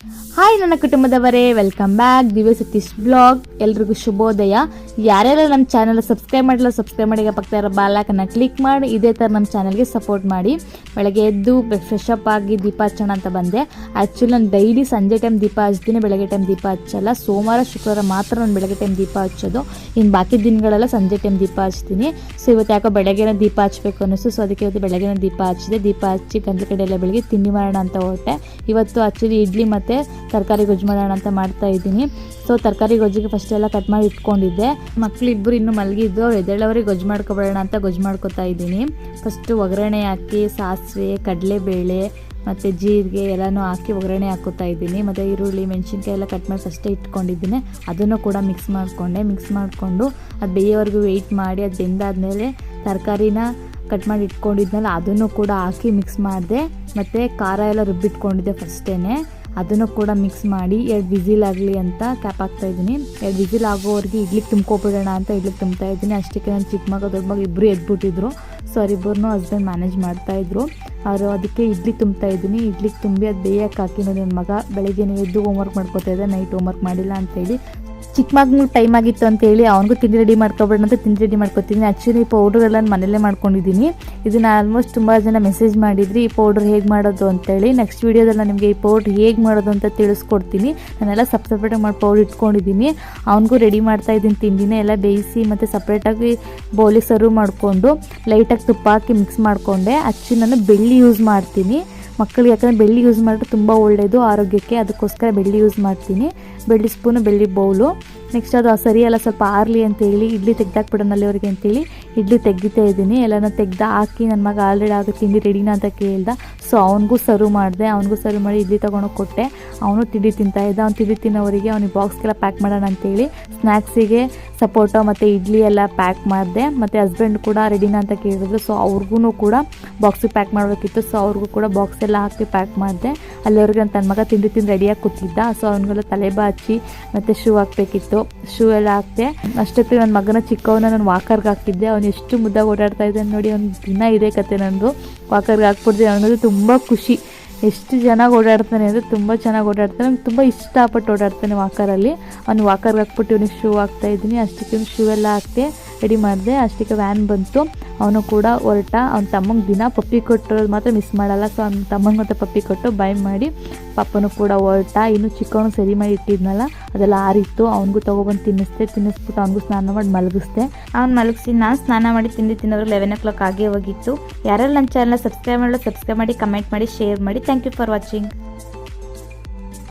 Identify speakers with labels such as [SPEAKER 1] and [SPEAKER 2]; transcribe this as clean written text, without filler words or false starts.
[SPEAKER 1] Hi ನನ್ನ ಕುಟುಂಬದವರೇ, welcome back ದಿವ್ಯ Satish blog. ಎಲ್ರಿಗೂ ಶುಭೋದಯ. ಯಾರ್ಯಾರು ನಮ್ಮ ಚಾನಲ್ ಸಬ್ಸ್ಕ್ರೈಬ್ ಮಾಡಿಲ್ಲ ಸಬ್ಸ್ಕ್ರೈಬ್ ಮಾಡಿ, ಪಕ್ಕದ ಇರೋ ಬೆಲ್ ಐಕಾನ್ ಕ್ಲಿಕ್ ಮಾಡಿ ಇದೇ ಥರ ನಮ್ಮ ಚಾನಲ್ಗೆ ಸಪೋರ್ಟ್ ಮಾಡಿ. ಬೆಳಗ್ಗೆ ಎದ್ದು ಫ್ರೆಶ್ ಅಪ್ ಆಗಿ ದೀಪ ಹಚ್ಚೋಣ ಅಂತ ಬಂದೆ. ಆ್ಯಕ್ಚುಲಿ ನಾನು ಡೈಲಿ ಸಂಜೆ ಟೈಮ್ ದೀಪ ಹಚ್ತೀನಿ, ಬೆಳಗ್ಗೆ ಟೈಮ್ ದೀಪ ಹಚ್ಚಲ್ಲ. ಸೋಮವಾರ ಶುಕ್ರವಾರ ಮಾತ್ರ ನಾನು ಬೆಳಗ್ಗೆ ಟೈಮ್ ದೀಪ ಹಚ್ಚೋದು. ಇನ್ನು ಬಾಕಿ ದಿನಗಳೆಲ್ಲ ಸಂಜೆ ಟೈಮ್ ದೀಪ ಹಚ್ತೀನಿ. ಸೊ ಇವತ್ತು ಯಾಕೋ ಬೆಳಗ್ಗೆನೇ ದೀಪ ಹಚ್ಚಬೇಕು ಅನ್ನಿಸ್ತು. ಸೊ ಅದಕ್ಕೆ ಇವತ್ತು ಬೆಳಗ್ಗೆನೇ ದೀಪ ಹಚ್ಚಿದೆ. ದೀಪ ಹಚ್ಚಿ ಗಂಟೆ ಕಡೆ ಎಲ್ಲ ಬೆಳಗ್ಗೆ ತಿಂಡಿ ಮಾಡೋಣ ಅಂತ ಹೊರಟೆ. ಇವತ್ತು ಆ್ಯಕ್ಚುಲಿ ಇಡ್ಲಿ ಮತ್ತು ತರಕಾರಿ ಗೊಜ್ಜು ಮಾಡೋಣ ಅಂತ ಮಾಡ್ತಾ ಇದ್ದೀನಿ. ಸೊ ತರಕಾರಿ ಗೊಜ್ಜಿಗೆ ಫಸ್ಟ್ ಎಲ್ಲ ಕಟ್ ಮಾಡಿ ಇಟ್ಕೊಂಡಿದ್ದೆ. ಮಕ್ಕಳು ಇಬ್ಬರು ಇನ್ನೂ ಮಲಗಿದ್ದು, ಅವ್ರು ಎದ್ದೇಳವರಿಗೆ ಗೊಜ್ಜು ಮಾಡ್ಕೊಬೇಡ ಅಂತ ಗೊಜ್ಜು ಮಾಡ್ಕೊತಾ ಇದ್ದೀನಿ. ಫಸ್ಟು ಒಗ್ಗರಣೆ ಹಾಕಿ ಸಾಸಿವೆ, ಕಡಲೆಬೇಳೆ ಮತ್ತು ಜೀರಿಗೆ ಎಲ್ಲನೂ ಹಾಕಿ ಒಗ್ಗರಣೆ ಹಾಕೋತಾ ಇದ್ದೀನಿ. ಮತ್ತು ಈರುಳ್ಳಿ, ಮೆಣಸಿನ್ಕಾಯಿ ಎಲ್ಲ ಕಟ್ ಮಾಡಿ ಫಸ್ಟೇ ಇಟ್ಕೊಂಡಿದ್ದೀನಿ. ಅದನ್ನು ಕೂಡ ಮಿಕ್ಸ್ ಮಾಡಿಕೊಂಡು ಅದು ಬೇಯೋವರೆಗೂ ವೆಯ್ಟ್ ಮಾಡಿ, ಅದು ಬೆಂದಾದ್ಮೇಲೆ ತರಕಾರಿನ ಕಟ್ ಮಾಡಿ ಇಟ್ಕೊಂಡಿದ್ನಲ್ಲ ಅದನ್ನು ಕೂಡ ಹಾಕಿ ಮಿಕ್ಸ್ ಮಾಡಿದೆ. ಮತ್ತು ಖಾರ ಎಲ್ಲ ರುಬ್ಬಿಟ್ಕೊಂಡಿದ್ದೆ ಫಸ್ಟೇ, ಅದನ್ನು ಕೂಡ ಮಿಕ್ಸ್ ಮಾಡಿ 2 ವಿಸಿಲ್ ಆಗಲಿ ಅಂತ ಕ್ಯಾಪ್ ಹಾಕ್ತಾಯಿದ್ದೀನಿ. 2 ವಿಸಿಲ್ ಆಗೋವರೆಗೆ ಇಡ್ಲಿಗೆ ತುಂಬ್ಕೊಬಿಡೋಣ ಅಂತ ಇಡ್ಲಿಗೆ ತುಂಬ್ತಾ ಇದ್ದೀನಿ. ಅಷ್ಟಕ್ಕೆ ನನ್ನ ಚಿಕ್ಕ ಮಗ ದೊಡ್ಡ ಮಗ ಇಬ್ಬರು ಎದ್ಬಿಟ್ಟಿದ್ರು. ಸೊ ಅವರಿಬ್ಬರನ್ನೂ ಹಸ್ಬೆಂಡ್ ಮ್ಯಾನೇಜ್ ಮಾಡ್ತಾಯಿದ್ರು. ಅವರು ಅದಕ್ಕೆ ಇಡ್ಲಿ ತುಂಬ್ತಾ ಇದ್ದೀನಿ. ಇಡ್ಲಿಗೆ ತುಂಬಿ ಅದು ಬೇಯಕ್ಕೆ ಹಾಕಿ ನೋಡಿ, ನನ್ನ ಮಗ ಬೆಳಗ್ಗೆ ಎದ್ದು ಹೋಮ್ವರ್ಕ್ ಮಾಡ್ಕೋತಾ ಇದ್ದೆ, ನೈಟ್ ಹೋಮ್ವರ್ಕ್ ಮಾಡಿಲ್ಲ ಅಂತೇಳಿ. ಚಿಕ್ಕ ಮಗನಿಗೆ ಟೈಮ್ ಆಗಿತ್ತು ಅಂತೇಳಿ ಅವನಿಗೂ ತಿಂಡಿ ರೆಡಿ ಮಾಡ್ಕೊಬೇಡ ಅಂತ ತಿಂಡಿ ರೆಡಿ ಮಾಡ್ಕೊತೀನಿ. ಆ್ಯಕ್ಚುಲಿ ಈ ಪೌಡ್ರೆಲ್ಲ ಮನೆಯಲ್ಲೇ ಮಾಡ್ಕೊಂಡಿದ್ದೀನಿ. ಇದನ್ನು ಆಲ್ಮೋಸ್ಟ್ ತುಂಬ ಜನ ಮೆಸೇಜ್ ಮಾಡಿದ್ರಿ ಈ ಪೌಡ್ರ್ ಹೇಗೆ ಮಾಡೋದು ಅಂತೇಳಿ. ನೆಕ್ಸ್ಟ್ ವೀಡಿಯೋದಲ್ಲಿ ನಿಮಗೆ ಈ ಪೌಡ್ರ್ ಹೇಗೆ ಮಾಡೋದು ಅಂತ ತಿಳಿಸ್ಕೊಡ್ತೀನಿ. ನಾನೆಲ್ಲ ಸಪ್ರೇಟಾಗಿ ಮಾಡಿ ಪೌಡ್ರ್ ಇಟ್ಕೊಂಡಿದ್ದೀನಿ. ಅವನಿಗೂ ರೆಡಿ ಮಾಡ್ತಾಯಿದ್ದೀನಿ. ತಿಂಡಿನೇ ಎಲ್ಲ ಬೇಯಿಸಿ ಮತ್ತು ಸಪ್ರೇಟಾಗಿ ಬೌಲಿಗೆ ಸರ್ವ್ ಮಾಡಿಕೊಂಡು ಲೈಟಾಗಿ ತುಪ್ಪ ಹಾಕಿ ಮಿಕ್ಸ್ ಮಾಡಿಕೊಂಡೆ. ಆ್ಯಕ್ಚುಲಿ ನಾನು ಬೆಳ್ಳಿ ಯೂಸ್ ಮಾಡ್ತೀನಿ ಮಕ್ಕಳಿಗೆ, ಯಾಕಂದರೆ ಬೆಳ್ಳಿ ಯೂಸ್ ಮಾಡಿದ್ರೆ ತುಂಬ ಒಳ್ಳೆಯದು ಆರೋಗ್ಯಕ್ಕೆ. ಅದಕ್ಕೋಸ್ಕರ ಬೆಳ್ಳಿ ಯೂಸ್ ಮಾಡ್ತೀನಿ. ಬೆಳ್ಳಿ ಸ್ಪೂನು, ಬೆಳ್ಳಿ ಬೌಲು. ನೆಕ್ಸ್ಟ್ ಅದು ಸರಿಯಲ್ಲ, ಸ್ವಲ್ಪ ಆರಲಿ ಅಂತೇಳಿ ಇಡ್ಲಿ ತೆಗ್ದಾಕ್ಬಿಡೋಣ ಅಲ್ಲಿವರೆಗೆ ಅಂತೇಳಿ ಇಡ್ಲಿ ತೆಗಿತಾ ಇದ್ದೀನಿ. ಎಲ್ಲನೂ ತೆಗ್ದು ಹಾಕಿ ನನ್ನ ಮಗ ಆಲ್ರೆಡಿ ಆಗ ತಿಂಡಿ ರೆಡಿನ ಅಂತ ಕೇಳ್ದ. ಸೊ ಅವನಿಗೂ ಸರ್ವ್ ಮಾಡಿದೆ. ಅವನಿಗೂ ಸರ್ವ್ ಮಾಡಿ ಇಡ್ಲಿ ತೊಗೊಂಡೋಗಿ ಕೊಟ್ಟೆ. ಅವನು ತಿಂಡಿ ತಿಂತಾಯಿದ್ದ. ಅವ್ನು ತಿಂಡಿ ತಿನ್ನೋವರಿಗೆ ಅವ್ನಿಗೆ ಬಾಕ್ಸ್ಗೆಲ್ಲ ಪ್ಯಾಕ್ ಮಾಡೋಣ ಅಂತೇಳಿ ಸ್ನ್ಯಾಕ್ಸಿಗೆ ಸಪೋಟೊ ಮತ್ತು ಇಡ್ಲಿ ಎಲ್ಲ ಪ್ಯಾಕ್ ಮಾಡಿದೆ. ಮತ್ತು ಹಸ್ಬೆಂಡ್ ಕೂಡ ರೆಡಿನ ಅಂತ ಕೇಳಿದ್ರು. ಸೊ ಅವ್ರಿಗೂ ಕೂಡ ಬಾಕ್ಸಿಗೆ ಪ್ಯಾಕ್ ಮಾಡಬೇಕಿತ್ತು. ಸೊ ಅವ್ರಿಗೂ ಕೂಡ ಬಾಕ್ಸ್ ಎಲ್ಲ ಹಾಕಿ ಪ್ಯಾಕ್ ಮಾಡಿದೆ. ಅಲ್ಲಿವರೆಗೆ ನನ್ನ ಮಗ ತಿಂಡಿ ರೆಡಿಯಾಗಿ ಕೂತಿದ್ದ. ಸೊ ಅವನಿಗೆಲ್ಲ ತಲೆ ಬಾಚಿ ಮತ್ತು ಶೂ ಹಾಕಬೇಕಿತ್ತು. ಶೂ ಎಲ್ಲ ಹಾಕ್ತೆ. ಅಷ್ಟೊತ್ತಿಗೆ ನನ್ನ ಮಗನ ಚಿಕ್ಕವನ್ನ ನಾನು ವಾಕರ್ಗೆ ಹಾಕಿದ್ದೆ. ಅವನು ಎಷ್ಟು ಮುದ್ದಾಗಿ ಓಡಾಡ್ತಾ ಇದ್ದಾನೆ ನೋಡಿ. ಅವ್ನು ದಿನ ಇದೇ ಕತೆ ನಂದು. ವಾಕರ್ಗೆ ಹಾಕ್ಬಿಡ್ದೆ. ಅವನಿಗೆ ತುಂಬ ಖುಷಿ. ಎಷ್ಟು ಚೆನ್ನಾಗಿ ಓಡಾಡ್ತಾನೆ ಅಂದರೆ ತುಂಬ ಚೆನ್ನಾಗಿ ಓಡಾಡ್ತಾನೆ. ನಂಗೆ ತುಂಬ ಇಷ್ಟಪಟ್ಟು ಓಡಾಡ್ತಾನೆ ವಾಕರಲ್ಲಿ. ಅವ್ನು ವಾಕರ್ಗೆ ಹಾಕ್ಬಿಟ್ಟು ಇವನಿಗೆ ಶೂ ಹಾಕ್ತಾಯಿದ್ದೀನಿ. ಅಷ್ಟಕ್ಕೆ ಶೂ ಎಲ್ಲ ಹಾಕ್ತೆ ರೆಡಿ ಮಾಡಿದೆ. ಅಷ್ಟಕ್ಕೆ ವ್ಯಾನ್ ಬಂತು. ಅವನು ಕೂಡ ಹೊರಟ. ಅವ್ನ ತಮ್ಮಂಗೆ ದಿನ ಪಪ್ಪಿ ಕೊಟ್ಟಿರೋದು ಮಾತ್ರ ಮಿಸ್ ಮಾಡಲ್ಲ. ಸೊ ಅವ್ನ ತಮ್ಮಂಗೆ ಮತ್ತು ಪಪ್ಪಿ ಕೊಟ್ಟು ಬಾಯ್ ಮಾಡಿ ಪಾಪನೂ ಕೂಡ ಹೊರಟ. ಇನ್ನು ಚಿಕ್ಕವನು ಸರಿ ಮಾಡಿ ಇಟ್ಟಿದ್ನಲ್ಲ ಅದೆಲ್ಲ ಆರಿತ್ತು. ಅವ್ನಿಗೂ ತೊಗೊಬಂದು ತಿನ್ನಿಸ್ಬಿಟ್ಟು ಅವ್ನಿಗೂ ಸ್ನಾನ ಮಾಡಿ ಮಲಗಿಸ್ದೆ. ಅವ್ನು ಮಲಗಿಸಿ ನಾನು ಸ್ನಾನ ಮಾಡಿ ತಿಂಡಿ ತಿನ್ನೋರು 11 o'clock ಆಗೇ ಹೋಗಿತ್ತು. ಯಾರೆಲ್ಲ ನನ್ನ ಚಾನಲ್ನ ಸಬ್ಸ್ಕ್ರೈಬ್ ಮಾಡಿ ಕಮೆಂಟ್ ಮಾಡಿ, ಶೇರ್ ಮಾಡಿ. Thank you for watching.